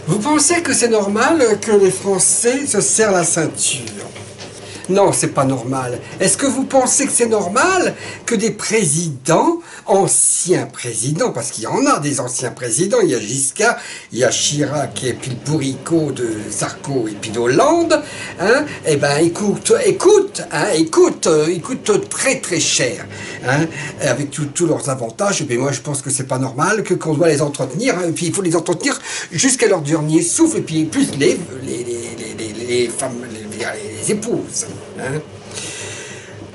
Vous pensez que c'est normal que les Français se serrent la ceinture? Non, c'est pas normal. Est-ce que vous pensez que c'est normal que des présidents, anciens présidents, parce qu'il y en a des anciens présidents, il y a Giscard, il y a Chirac, et puis le bourricot de Sarko, et puis d'Hollande, hein, eh ben écoute très très cher, hein, avec tous leurs avantages. Et bien moi je pense que c'est pas normal qu'on doit les entretenir, hein, et puis il faut les entretenir jusqu'à leur dernier souffle, et puis plus les femmes, les épouses. Hein.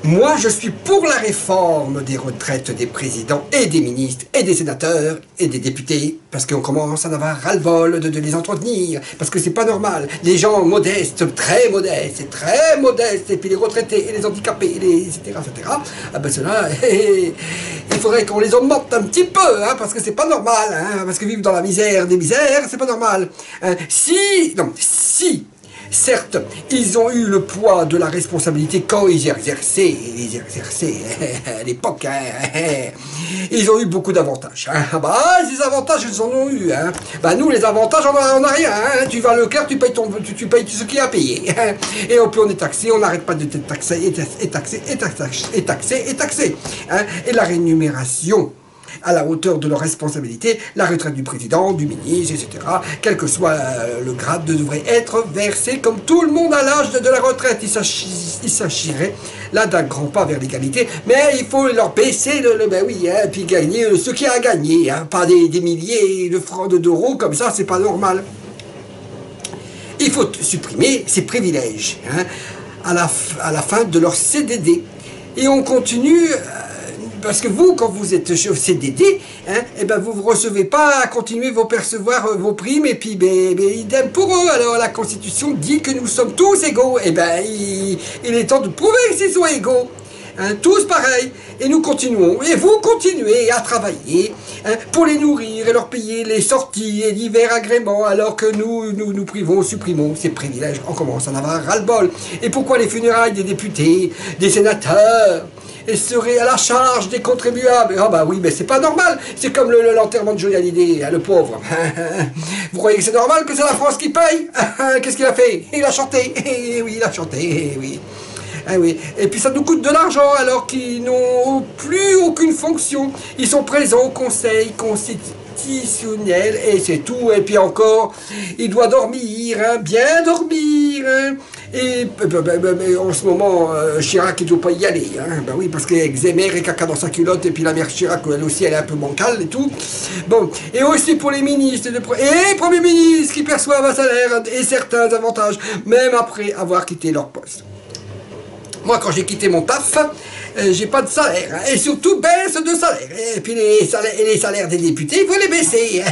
Moi, je suis pour la réforme des retraites des présidents et des ministres et des sénateurs et des députés, parce qu'on commence à en avoir ras-le-bol de les entretenir, parce que c'est pas normal. Les gens modestes, et puis les retraités et les handicapés, etc., ah ben ceux-là, il faudrait qu'on les augmente un petit peu, hein, parce que c'est pas normal, hein, parce que vivre dans la misère des misères, c'est pas normal. Hein. Si, certes, ils ont eu le poids de la responsabilité quand ils exerçaient à l'époque. Hein, ils ont eu beaucoup d'avantages. Hein. Bah, ces avantages, ils en ont eu. Hein. Bah, nous, les avantages, on n'a rien. Hein. Tu vas à Leclerc, tu payes ce qu'il y a à payer. Hein. Et puis on est taxé, on n'arrête pas de taxer, taxé. Hein. Et la rémunération à la hauteur de leurs responsabilités, la retraite du président, du ministre, etc., quel que soit le grade, devrait être versée comme tout le monde à l'âge de la retraite. Il s'agirait là d'un grand pas vers l'égalité, mais il faut leur baisser ben oui, hein, puis gagner ce qu'il y a à gagner, hein, pas des milliers de francs d'euros comme ça, c'est pas normal. Il faut supprimer ces privilèges, hein, à la fin de leur CDD. Et on continue... Parce que vous, quand vous êtes au CDD, hein, eh ben vous ne recevez pas à continuer à percevoir vos primes, et puis idem pour eux. Alors la Constitution dit que nous sommes tous égaux. Eh ben il est temps de prouver qu'ils sont égaux. Hein, tous pareils. Et nous continuons. Et vous continuez à travailler, hein, pour les nourrir et leur payer les sorties et divers agréments, alors que nous supprimons ces privilèges. On commence à en avoir ras-le-bol. Et pourquoi les funérailles des députés, des sénateurs et serait à la charge des contribuables? Ah bah oui, mais c'est pas normal. C'est comme l'enterrement de Johnny Hallyday, hein, le pauvre. Vous croyez que c'est normal que c'est la France qui paye? Qu'est-ce qu'il a fait? Il a chanté. Oui, il a chanté, oui. Ah oui. Et puis ça nous coûte de l'argent alors qu'ils n'ont plus aucune fonction. Ils sont présents au Conseil constitutionnel et c'est tout. Et puis encore, il doit dormir, hein, bien dormir. Hein. Et en ce moment, Chirac, il ne doit pas y aller. Hein. Ben oui, parce qu'avec Zemmour et caca dans sa culotte, et puis la mère Chirac, elle aussi, elle est un peu bancale et tout. Bon, et aussi pour les ministres et premiers ministres qui perçoivent un salaire et certains avantages, même après avoir quitté leur poste. Moi, quand j'ai quitté mon taf, j'ai pas de salaire, hein, et surtout baisse de salaire. Et puis les salaires des députés, il faut les baisser.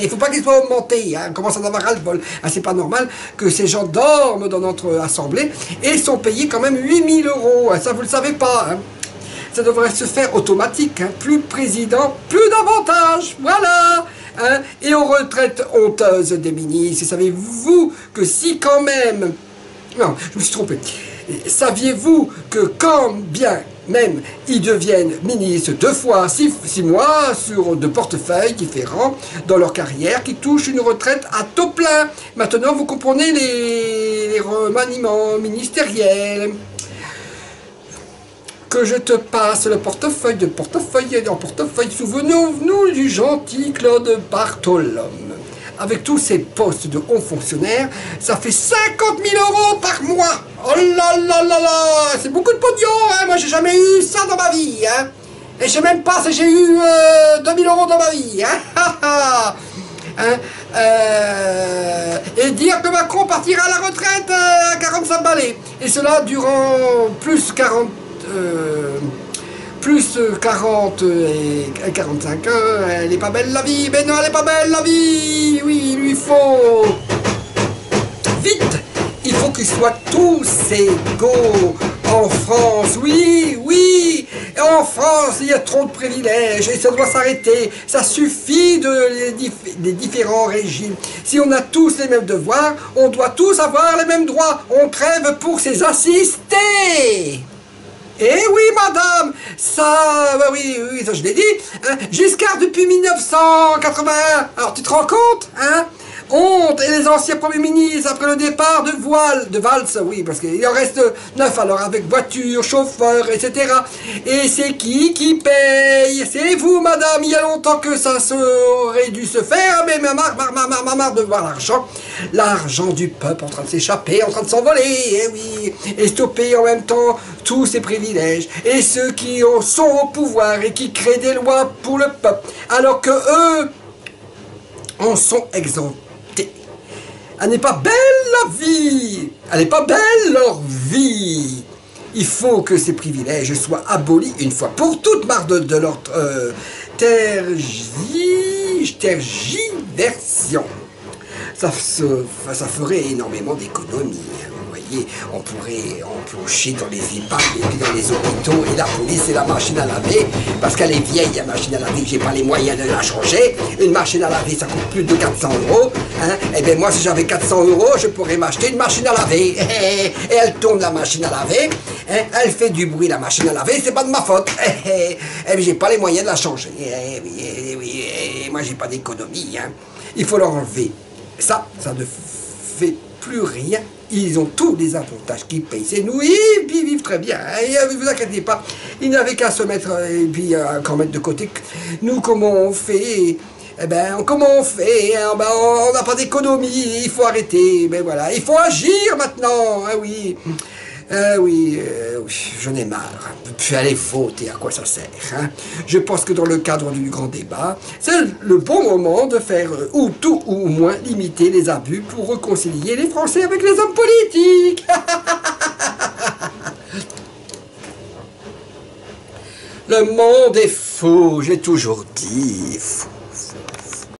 Il faut pas qu'ils soient augmentés. Hein, on commence à en avoir ras-le-bol. Ah, c'est pas normal que ces gens dorment dans notre assemblée et sont payés quand même 8 000 €. Ça, vous le savez pas. Hein. Ça devrait se faire automatique. Hein. Plus de président, plus d'avantages. Voilà. Hein. Et aux retraites honteuses des ministres. Savez-vous que si quand même... Non, je me suis trompé. Saviez-vous que quand bien même ils deviennent ministres 2 fois 6 mois sur de portefeuilles différents dans leur carrière, qui touchent une retraite à taux plein? Maintenant, vous comprenez les remaniements ministériels. Que je te passe le portefeuille de portefeuille en portefeuille. Souvenons-nous du gentil Claude Bartholome. Avec tous ces postes de hauts fonctionnaires, ça fait 50 000 € par mois. Oh là là là là, c'est beaucoup de pognon, hein. Moi j'ai jamais eu ça dans ma vie, hein. Et je sais même pas si j'ai eu 2 000 € dans ma vie, hein. Et dire que Macron partira à la retraite à 45 balais. Et cela durant plus 40 et 45 ans, elle est pas belle la vie, mais non, elle est pas belle la vie. Oui, il lui faut vite, il faut qu'ils soient tous égaux en France. Oui, oui, en France, il y a trop de privilèges et ça doit s'arrêter. Ça suffit des différents régimes. Si on a tous les mêmes devoirs, on doit tous avoir les mêmes droits. On crève pour ses assistés. Eh oui, madame, ça, bah oui, ça je l'ai dit, hein, Giscard depuis 1981, alors tu te rends compte, hein, honte, et les anciens premiers ministres, après le départ de Valls, oui, parce qu'il en reste 9, alors avec voiture, chauffeur, etc. Et c'est qui paye? C'est vous, madame. Il y a longtemps que ça aurait dû se faire, mais marre de voir l'argent du peuple en train de s'échapper, en train de s'envoler, eh oui, et stopper en même temps tous ces privilèges, et ceux qui sont au pouvoir et qui créent des lois pour le peuple, alors que eux en sont exemptés. Elle n'est pas belle la vie, elle n'est pas belle leur vie. Il faut que ces privilèges soient abolis une fois pour toutes, marre de leur tergiversion. Ça ferait énormément d'économies. Vous voyez, on pourrait emplocher dans les EHPAD et puis dans les hôpitaux et la police et la machine à laver, parce qu'elle est vieille, la machine à laver, j'ai pas les moyens de la changer. Une machine à laver, ça coûte plus de 400 €. Hein? Et bien moi, si j'avais 400 €, je pourrais m'acheter une machine à laver. Et elle tourne la machine à laver, hein? Elle fait du bruit la machine à laver, c'est pas de ma faute. Et bien j'ai pas les moyens de la changer. Et moi j'ai pas d'économie. Hein? Il faut leur enlever. Ça ne fait plus rien. Ils ont tous les avantages qu'ils payent. C'est nous, ils vivent très bien. Ne vous inquiétez pas. Ils n'avaient qu'à se mettre, et puis encore mettre de côté. Nous, comment on fait? Eh ben, comment on fait? On n'a pas d'économie. Il faut arrêter. Mais voilà, il faut agir maintenant. Ah oui. Oui, j'en ai marre. Puis aller voter, à quoi ça sert, hein? Je pense que dans le cadre du grand débat, c'est le bon moment de faire ou tout ou au moins limiter les abus pour réconcilier les Français avec les hommes politiques. Le monde est fou, j'ai toujours dit fou.